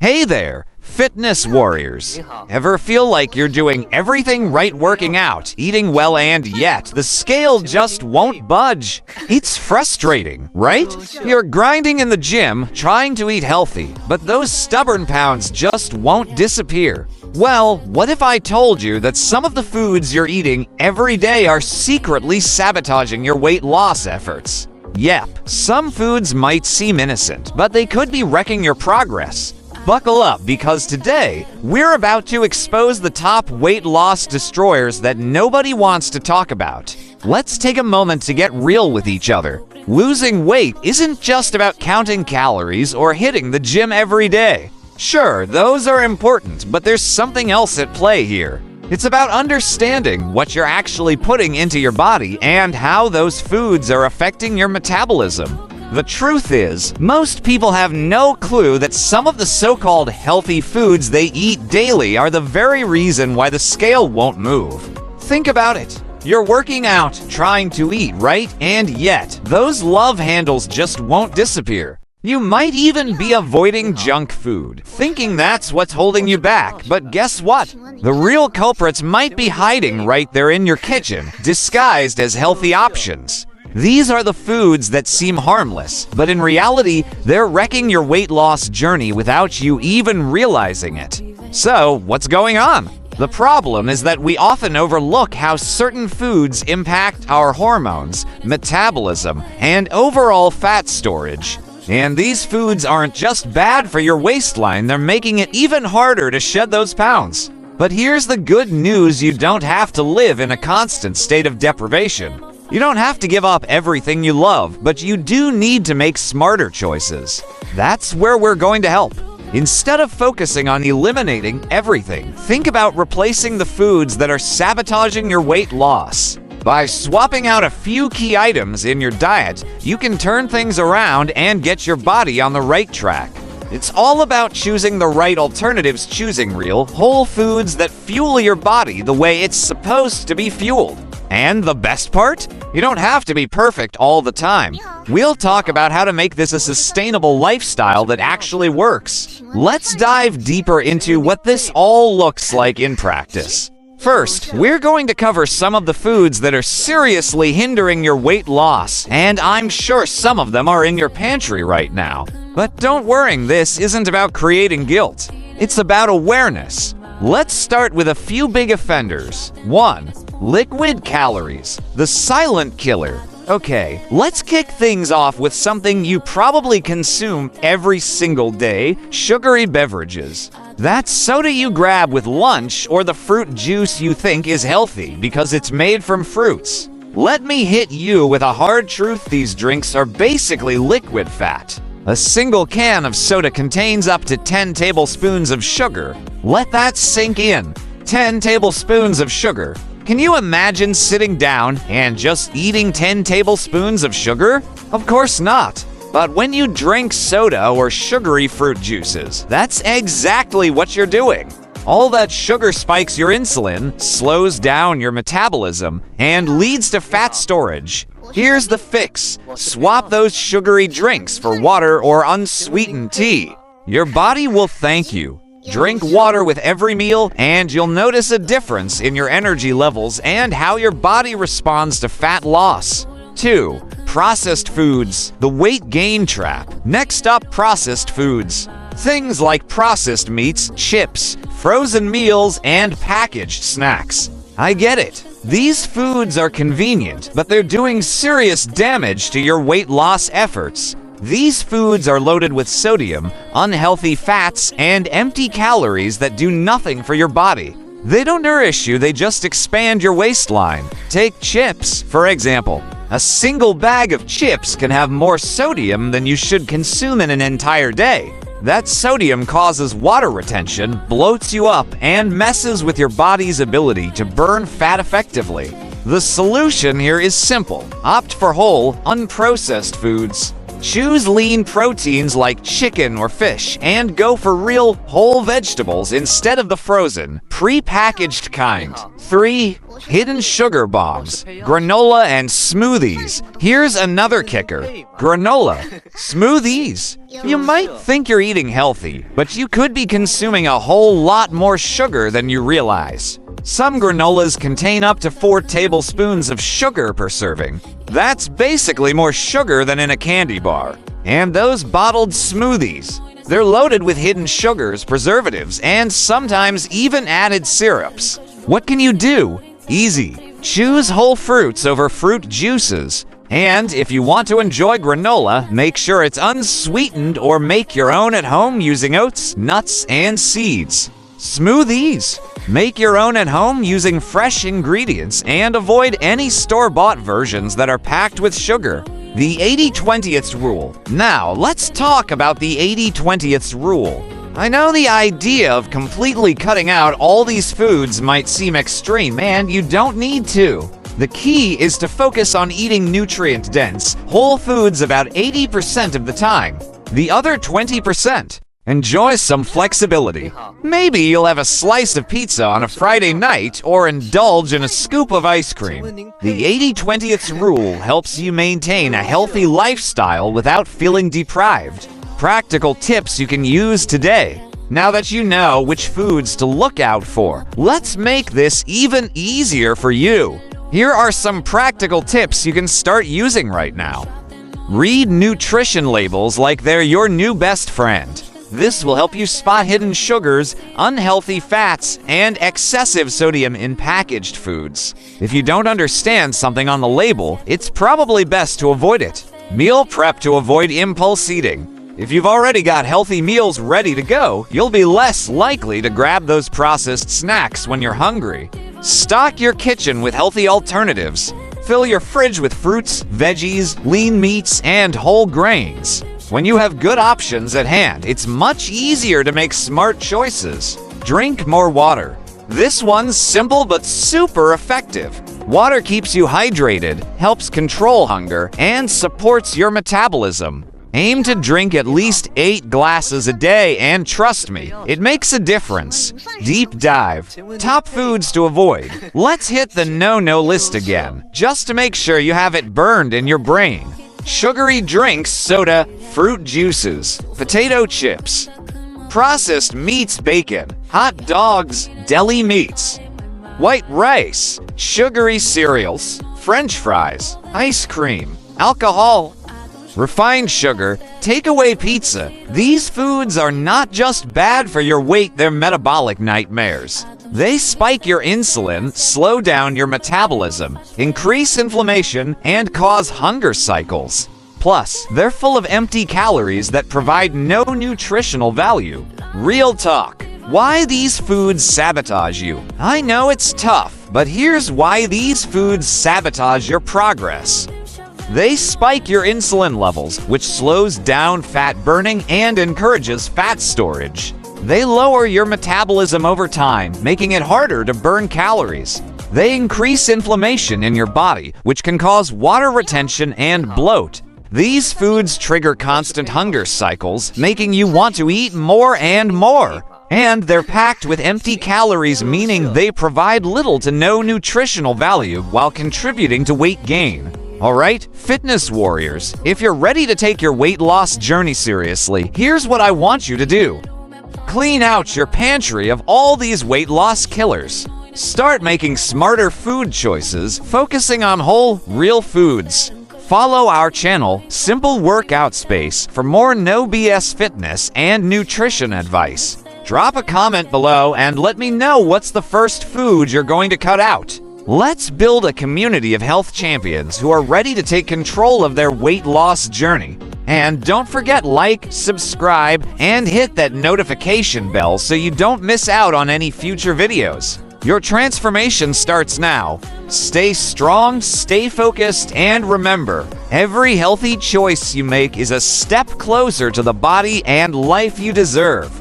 Hey there, fitness warriors. Ever feel like you're doing everything right working out, eating well, and yet the scale just won't budge? It's frustrating, right? You're grinding in the gym, trying to eat healthy, but those stubborn pounds just won't disappear. Well, what if I told you that some of the foods you're eating every day are secretly sabotaging your weight loss efforts? Yep, some foods might seem innocent, but they could be wrecking your progress. Buckle up, because today, we're about to expose the top weight loss destroyers that nobody wants to talk about. Let's take a moment to get real with each other. Losing weight isn't just about counting calories or hitting the gym every day. Sure, those are important, but there's something else at play here. It's about understanding what you're actually putting into your body and how those foods are affecting your metabolism. The truth is, most people have no clue that some of the so-called healthy foods they eat daily are the very reason why the scale won't move. Think about it. You're working out, trying to eat, right? And yet, those love handles just won't disappear. You might even be avoiding junk food, thinking that's what's holding you back. But guess what? The real culprits might be hiding right there in your kitchen, disguised as healthy options. These are the foods that seem harmless, but in reality, they're wrecking your weight loss journey without you even realizing it. So, what's going on? The problem is that we often overlook how certain foods impact our hormones, metabolism, and overall fat storage. And these foods aren't just bad for your waistline, they're making it even harder to shed those pounds. But here's the good news: you don't have to live in a constant state of deprivation. You don't have to give up everything you love, but you do need to make smarter choices. That's where we're going to help. Instead of focusing on eliminating everything, think about replacing the foods that are sabotaging your weight loss. By swapping out a few key items in your diet, you can turn things around and get your body on the right track. It's all about choosing the right alternatives, choosing real, whole foods that fuel your body the way it's supposed to be fueled. And the best part? You don't have to be perfect all the time. We'll talk about how to make this a sustainable lifestyle that actually works. Let's dive deeper into what this all looks like in practice. First, we're going to cover some of the foods that are seriously hindering your weight loss, and I'm sure some of them are in your pantry right now. But don't worry, this isn't about creating guilt. It's about awareness. Let's start with a few big offenders. 1. Liquid calories, the silent killer. Okay, let's kick things off with something you probably consume every single day: sugary beverages. That's soda you grab with lunch, or the fruit juice you think is healthy because it's made from fruits. Let me hit you with a hard truth: these drinks are basically liquid fat. A single can of soda contains up to 10 tablespoons of sugar. Let that sink in. 10 tablespoons of sugar. Can you imagine sitting down and just eating 10 tablespoons of sugar? Of course not. But when you drink soda or sugary fruit juices, that's exactly what you're doing. All that sugar spikes your insulin, slows down your metabolism, and leads to fat storage. Here's the fix: swap those sugary drinks for water or unsweetened tea. Your body will thank you. Drink water with every meal, and you'll notice a difference in your energy levels and how your body responds to fat loss. 2. Processed foods, the weight gain trap. Next up, processed foods. Things like processed meats, chips, frozen meals, and packaged snacks. I get it. These foods are convenient, but they're doing serious damage to your weight loss efforts. These foods are loaded with sodium, unhealthy fats, and empty calories that do nothing for your body. They don't nourish you, they just expand your waistline. Take chips, for example. A single bag of chips can have more sodium than you should consume in an entire day. That sodium causes water retention, bloats you up, and messes with your body's ability to burn fat effectively. The solution here is simple: opt for whole, unprocessed foods. Choose lean proteins like chicken or fish, and go for real, whole vegetables instead of the frozen, pre-packaged kind. 3. Hidden sugar bombs, granola and smoothies. Here's another kicker. Granola, smoothies. You might think you're eating healthy, but you could be consuming a whole lot more sugar than you realize. Some granolas contain up to 4 tablespoons of sugar per serving. That's basically more sugar than in a candy bar. And those bottled smoothies, they're loaded with hidden sugars, preservatives, and sometimes even added syrups. What can you do? Easy. Choose whole fruits over fruit juices. And if you want to enjoy granola, make sure it's unsweetened or make your own at home using oats, nuts, and seeds. Smoothies. Make your own at home using fresh ingredients and avoid any store-bought versions that are packed with sugar. The 80/20th rule. Now, let's talk about the 80/20th rule. I know the idea of completely cutting out all these foods might seem extreme, and you don't need to. The key is to focus on eating nutrient-dense, whole foods about 80% of the time. The other 20%. Enjoy some flexibility. Maybe you'll have a slice of pizza on a Friday night or indulge in a scoop of ice cream. The 80/20th rule helps you maintain a healthy lifestyle without feeling deprived. Practical tips you can use today. Now that you know which foods to look out for, let's make this even easier for you. Here are some practical tips you can start using right now. Read nutrition labels like they're your new best friend. This will help you spot hidden sugars, unhealthy fats, and excessive sodium in packaged foods. If you don't understand something on the label, it's probably best to avoid it. Meal prep to avoid impulse eating. If you've already got healthy meals ready to go, you'll be less likely to grab those processed snacks when you're hungry. Stock your kitchen with healthy alternatives. Fill your fridge with fruits, veggies, lean meats, and whole grains. When you have good options at hand, it's much easier to make smart choices. Drink more water. This one's simple but super effective. Water keeps you hydrated, helps control hunger, and supports your metabolism. Aim to drink at least 8 glasses a day, and trust me, it makes a difference. Deep dive. Top foods to avoid. Let's hit the no-no list again, just to make sure you have it burned in your brain. Sugary drinks, soda, fruit juices, potato chips, processed meats, bacon, hot dogs, deli meats, white rice, sugary cereals, French fries, ice cream, alcohol, refined sugar, takeaway pizza. These foods are not just bad for your weight, they're metabolic nightmares. They spike your insulin, slow down your metabolism, increase inflammation, and cause hunger cycles. Plus, they're full of empty calories that provide no nutritional value. Real talk. Why these foods sabotage you? I know it's tough, but here's why these foods sabotage your progress. They spike your insulin levels, which slows down fat burning and encourages fat storage. They lower your metabolism over time, making it harder to burn calories. They increase inflammation in your body, which can cause water retention and bloat. These foods trigger constant hunger cycles, making you want to eat more and more. And they're packed with empty calories, meaning they provide little to no nutritional value while contributing to weight gain. Alright, fitness warriors, if you're ready to take your weight loss journey seriously, here's what I want you to do. Clean out your pantry of all these weight loss killers. Start making smarter food choices, focusing on whole, real foods. Follow our channel, Simple Workout Space, for more no BS fitness and nutrition advice. Drop a comment below and let me know what's the first food you're going to cut out. Let's build a community of health champions who are ready to take control of their weight loss journey. And don't forget, like, subscribe, and hit that notification bell so you don't miss out on any future videos. Your transformation starts now. Stay strong, stay focused, and remember, every healthy choice you make is a step closer to the body and life you deserve.